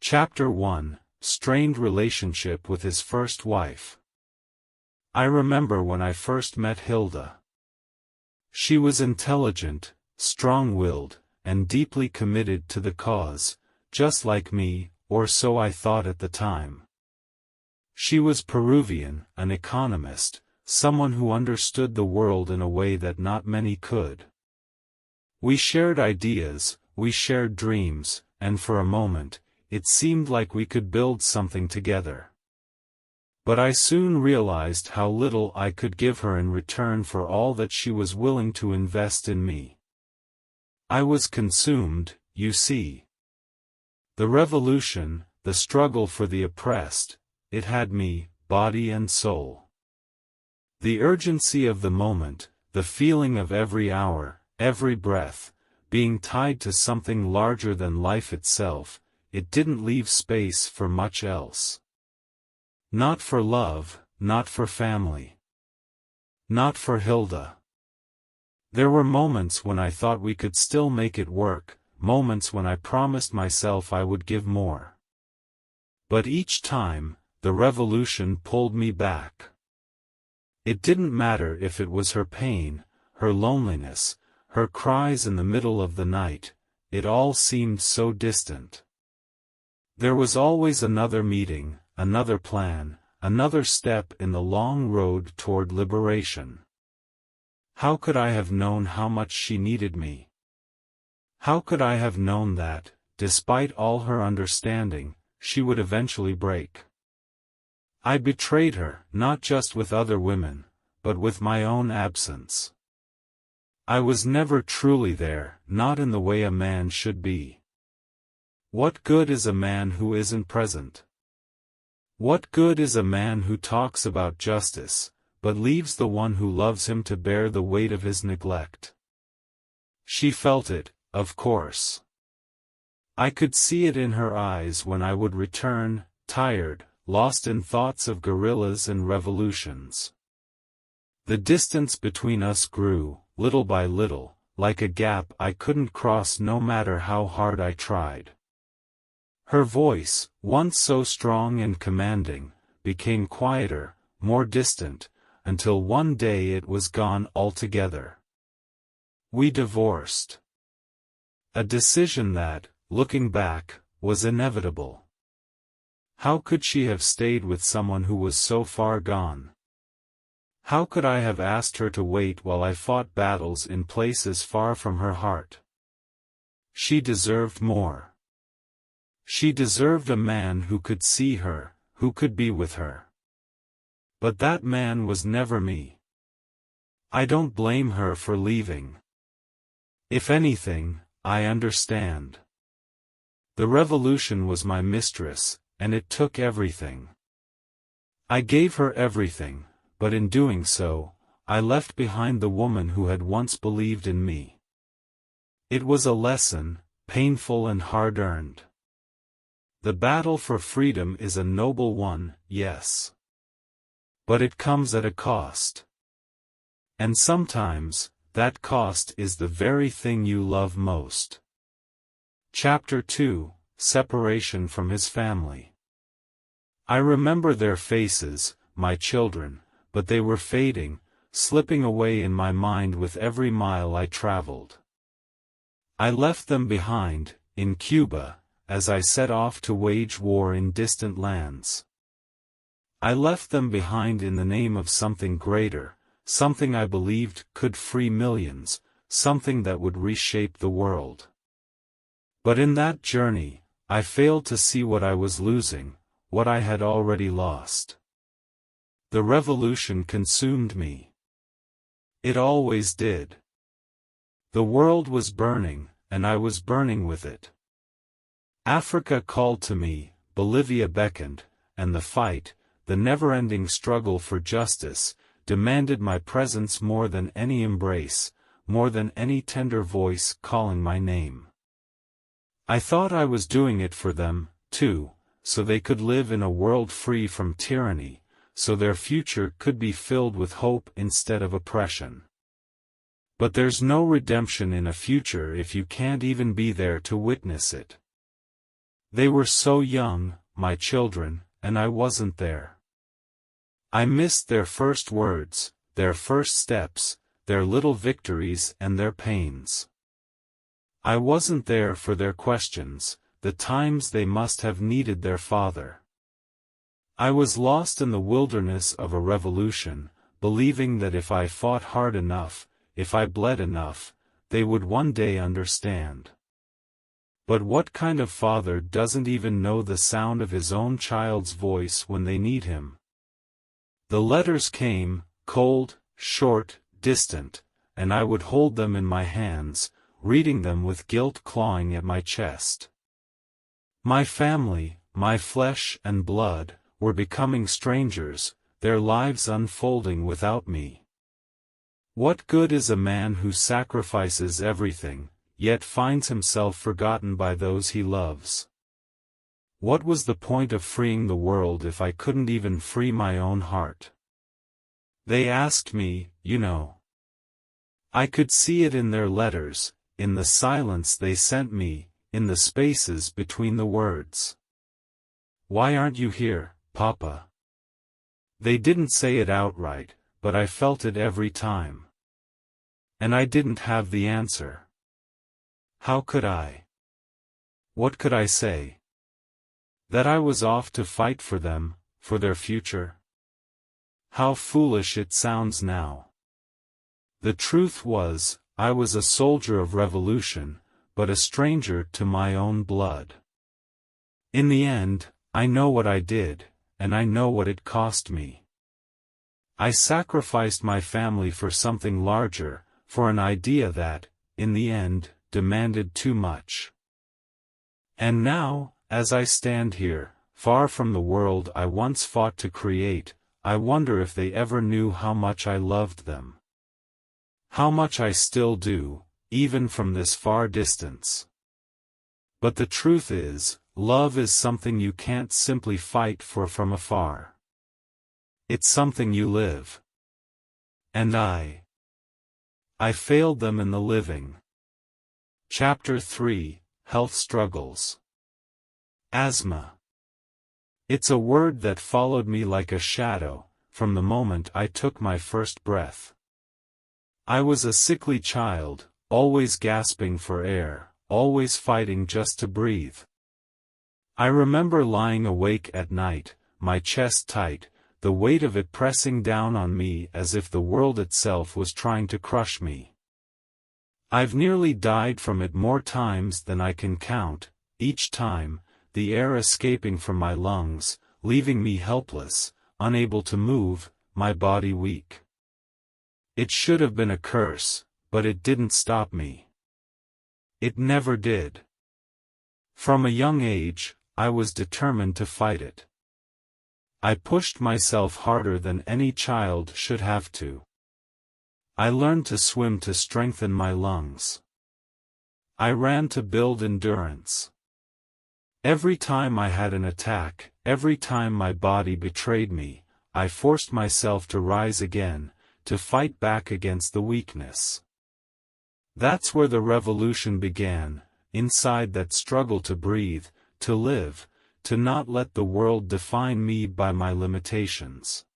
Chapter 1: Strained Relationship with His First Wife. I remember when I first met Hilda. She was intelligent, strong-willed, and deeply committed to the cause, just like me, or so I thought at the time. She was Peruvian, an economist, someone who understood the world in a way that not many could. We shared ideas, we shared dreams, and for a moment, it seemed like we could build something together. But I soon realized how little I could give her in return for all that she was willing to invest in me. I was consumed, you see. The revolution, the struggle for the oppressed, it had me, body and soul. The urgency of the moment, the feeling of every hour, every breath, being tied to something larger than life itself, it didn't leave space for much else. Not for love, not for family. Not for Hilda. There were moments when I thought we could still make it work, moments when I promised myself I would give more. But each time, the revolution pulled me back. It didn't matter if it was her pain, her loneliness, her cries in the middle of the night, it all seemed so distant. There was always another meeting, another plan, another step in the long road toward liberation. How could I have known how much she needed me? How could I have known that, despite all her understanding, she would eventually break? I betrayed her, not just with other women, but with my own absence. I was never truly there, not in the way a man should be. What good is a man who isn't present? What good is a man who talks about justice, but leaves the one who loves him to bear the weight of his neglect? She felt it, of course. I could see it in her eyes when I would return, tired, lost in thoughts of guerrillas and revolutions. The distance between us grew, little by little, like a gap I couldn't cross no matter how hard I tried. Her voice, once so strong and commanding, became quieter, more distant, until one day it was gone altogether. We divorced. A decision that, looking back, was inevitable. How could she have stayed with someone who was so far gone? How could I have asked her to wait while I fought battles in places far from her heart? She deserved more. She deserved a man who could see her, who could be with her. But that man was never me. I don't blame her for leaving. If anything, I understand. The revolution was my mistress, and it took everything. I gave her everything, but in doing so, I left behind the woman who had once believed in me. It was a lesson, painful and hard-earned. The battle for freedom is a noble one, yes. But it comes at a cost. And sometimes, that cost is the very thing you love most. Chapter 2: Separation from his family. I remember their faces, my children, but they were fading, slipping away in my mind with every mile I traveled. I left them behind, in Cuba, as I set off to wage war in distant lands. I left them behind in the name of something greater, something I believed could free millions, something that would reshape the world. But in that journey, I failed to see what I was losing, what I had already lost. The revolution consumed me. It always did. The world was burning, and I was burning with it. Africa called to me, Bolivia beckoned, and the fight, the never-ending struggle for justice, demanded my presence more than any embrace, more than any tender voice calling my name. I thought I was doing it for them, too, so they could live in a world free from tyranny, so their future could be filled with hope instead of oppression. But there's no redemption in a future if you can't even be there to witness it. They were so young, my children, and I wasn't there. I missed their first words, their first steps, their little victories and their pains. I wasn't there for their questions, the times they must have needed their father. I was lost in the wilderness of a revolution, believing that if I fought hard enough, if I bled enough, they would one day understand. But what kind of father doesn't even know the sound of his own child's voice when they need him? The letters came, cold, short, distant, and I would hold them in my hands, reading them with guilt clawing at my chest. My family, my flesh and blood, were becoming strangers, their lives unfolding without me. What good is a man who sacrifices everything, yet finds himself forgotten by those he loves? What was the point of freeing the world if I couldn't even free my own heart? They asked me, you know. I could see it in their letters, in the silence they sent me, in the spaces between the words. Why aren't you here, Papa? They didn't say it outright, but I felt it every time. And I didn't have the answer. How could I? What could I say? That I was off to fight for them, for their future? How foolish it sounds now. The truth was, I was a soldier of revolution, but a stranger to my own blood. In the end, I know what I did, and I know what it cost me. I sacrificed my family for something larger, for an idea that, in the end, demanded too much. And now, as I stand here, far from the world I once fought to create, I wonder if they ever knew how much I loved them. How much I still do, even from this far distance. But the truth is, love is something you can't simply fight for from afar. It's something you live. And I failed them in the living. Chapter 3, Health Struggles. Asthma. It's a word that followed me like a shadow, from the moment I took my first breath. I was a sickly child, always gasping for air, always fighting just to breathe. I remember lying awake at night, my chest tight, the weight of it pressing down on me as if the world itself was trying to crush me. I've nearly died from it more times than I can count, each time, the air escaping from my lungs, leaving me helpless, unable to move, my body weak. It should have been a curse, but it didn't stop me. It never did. From a young age, I was determined to fight it. I pushed myself harder than any child should have to. I learned to swim to strengthen my lungs. I ran to build endurance. Every time I had an attack, every time my body betrayed me, I forced myself to rise again, to fight back against the weakness. That's where the revolution began, inside that struggle to breathe, to live, to not let the world define me by my limitations.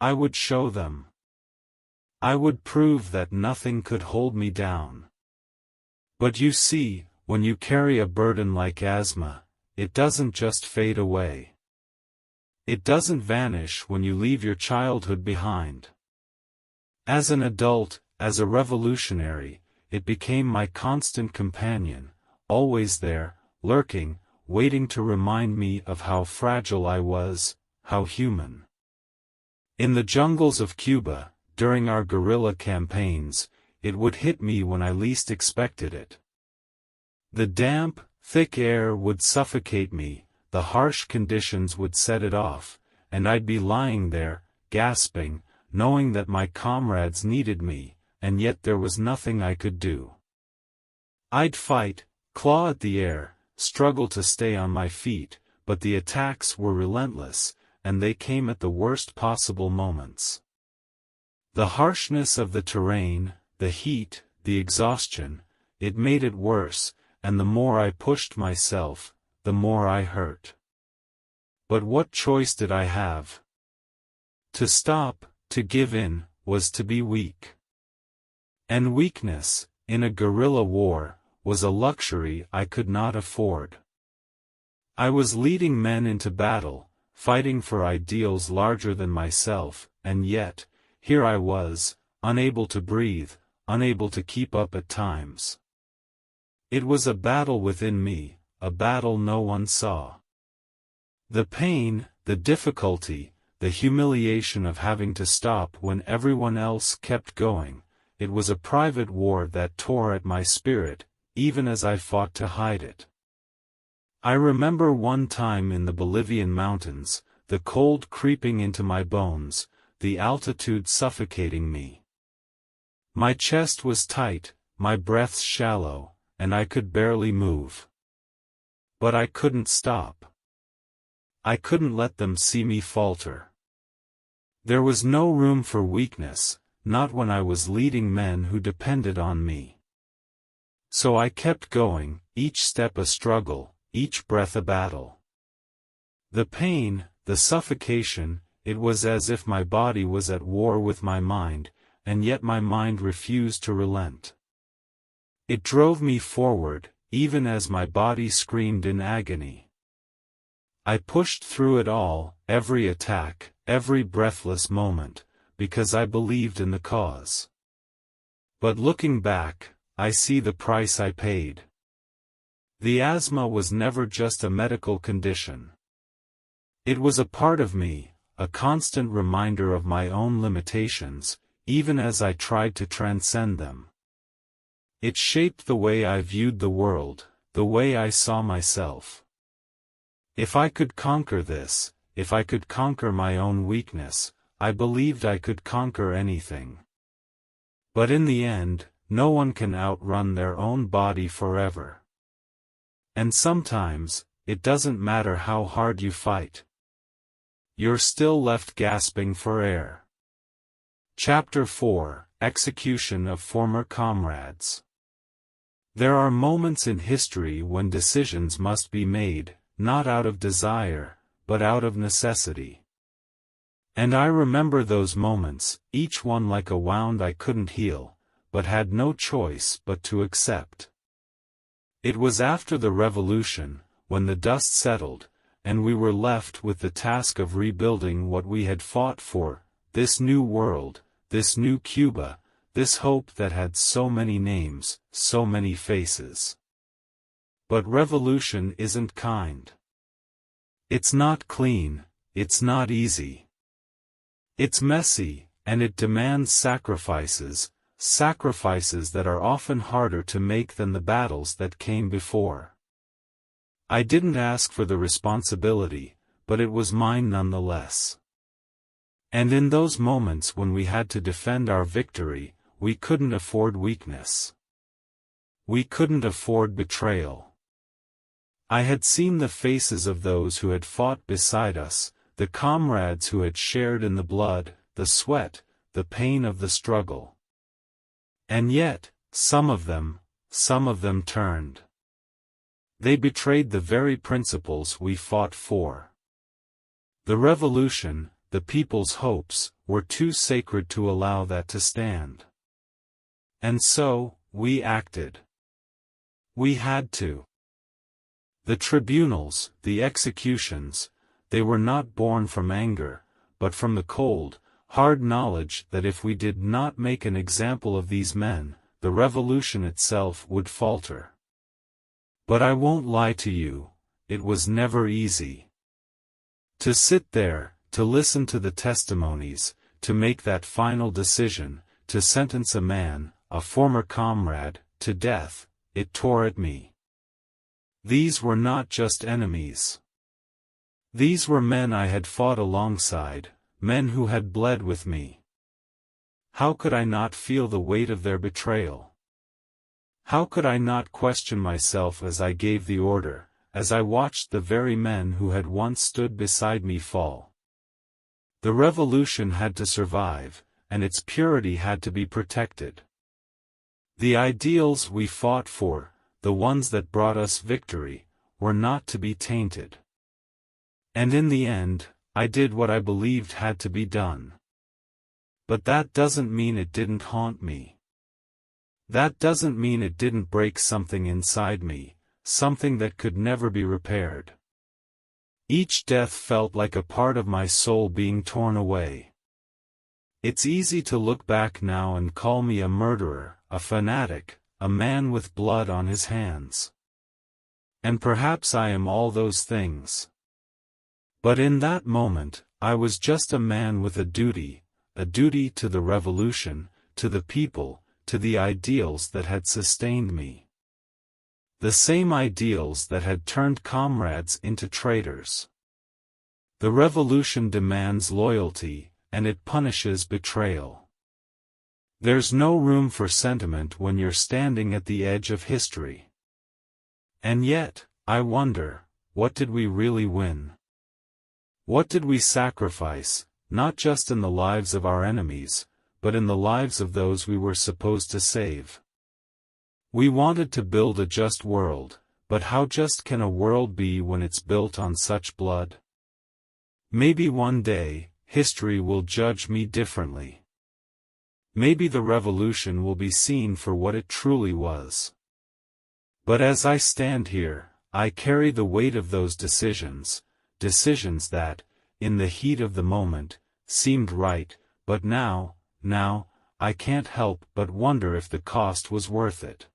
I would show them. I would prove that nothing could hold me down. But you see, when you carry a burden like asthma, it doesn't just fade away. It doesn't vanish when you leave your childhood behind. As an adult, as a revolutionary, it became my constant companion, always there, lurking, waiting to remind me of how fragile I was, how human. In the jungles of Cuba, during our guerrilla campaigns, it would hit me when I least expected it. The damp, thick air would suffocate me, the harsh conditions would set it off, and I'd be lying there, gasping, knowing that my comrades needed me, and yet there was nothing I could do. I'd fight, claw at the air, struggle to stay on my feet, but the attacks were relentless, and they came at the worst possible moments. The harshness of the terrain, the heat, the exhaustion, it made it worse, and the more I pushed myself, the more I hurt. But what choice did I have? To stop, to give in, was to be weak. And weakness, in a guerrilla war, was a luxury I could not afford. I was leading men into battle, fighting for ideals larger than myself, and yet, here I was, unable to breathe, unable to keep up at times. It was a battle within me, a battle no one saw. The pain, the difficulty, the humiliation of having to stop when everyone else kept going, it was a private war that tore at my spirit, even as I fought to hide it. I remember one time in the Bolivian mountains, the cold creeping into my bones, the altitude suffocating me. My chest was tight, my breaths shallow, and I could barely move. But I couldn't stop. I couldn't let them see me falter. There was no room for weakness, not when I was leading men who depended on me. So I kept going, each step a struggle, each breath a battle. The pain, the suffocation, it was as if my body was at war with my mind, and yet my mind refused to relent. It drove me forward, even as my body screamed in agony. I pushed through it all, every attack, every breathless moment, because I believed in the cause. But looking back, I see the price I paid. The asthma was never just a medical condition. It was a part of me, a constant reminder of my own limitations, even as I tried to transcend them. It shaped the way I viewed the world, the way I saw myself. If I could conquer this, if I could conquer my own weakness, I believed I could conquer anything. But in the end, no one can outrun their own body forever. And sometimes, it doesn't matter how hard you fight. You're still left gasping for air. Chapter 4: Execution of Former Comrades. There are moments in history when decisions must be made, not out of desire, but out of necessity. And I remember those moments, each one like a wound I couldn't heal, but had no choice but to accept. It was after the revolution, when the dust settled, and we were left with the task of rebuilding what we had fought for, this new world, this new Cuba, this hope that had so many names, so many faces. But revolution isn't kind. It's not clean, it's not easy. It's messy, and it demands sacrifices, sacrifices that are often harder to make than the battles that came before. I didn't ask for the responsibility, but it was mine nonetheless. And in those moments when we had to defend our victory, we couldn't afford weakness. We couldn't afford betrayal. I had seen the faces of those who had fought beside us, the comrades who had shared in the blood, the sweat, the pain of the struggle. And yet, some of them turned. They betrayed the very principles we fought for. The revolution, the people's hopes, were too sacred to allow that to stand. And so, we acted. We had to. The tribunals, the executions, they were not born from anger, but from the cold, hard knowledge that if we did not make an example of these men, the revolution itself would falter. But I won't lie to you, it was never easy. To sit there, to listen to the testimonies, to make that final decision, to sentence a man, a former comrade, to death, it tore at me. These were not just enemies. These were men I had fought alongside, men who had bled with me. How could I not feel the weight of their betrayal? How could I not question myself as I gave the order, as I watched the very men who had once stood beside me fall? The revolution had to survive, and its purity had to be protected. The ideals we fought for, the ones that brought us victory, were not to be tainted. And in the end, I did what I believed had to be done. But that doesn't mean it didn't haunt me. That doesn't mean it didn't break something inside me, something that could never be repaired. Each death felt like a part of my soul being torn away. It's easy to look back now and call me a murderer, a fanatic, a man with blood on his hands. And perhaps I am all those things. But in that moment, I was just a man with a duty to the revolution, to the people, to the ideals that had sustained me. The same ideals that had turned comrades into traitors. The revolution demands loyalty, and it punishes betrayal. There's no room for sentiment when you're standing at the edge of history. And yet, I wonder, what did we really win? What did we sacrifice, not just in the lives of our enemies, but in the lives of those we were supposed to save? We wanted to build a just world, but how just can a world be when it's built on such blood? Maybe one day, history will judge me differently. Maybe the revolution will be seen for what it truly was. But as I stand here, I carry the weight of those decisions that, in the heat of the moment, seemed right, but now, I can't help but wonder if the cost was worth it.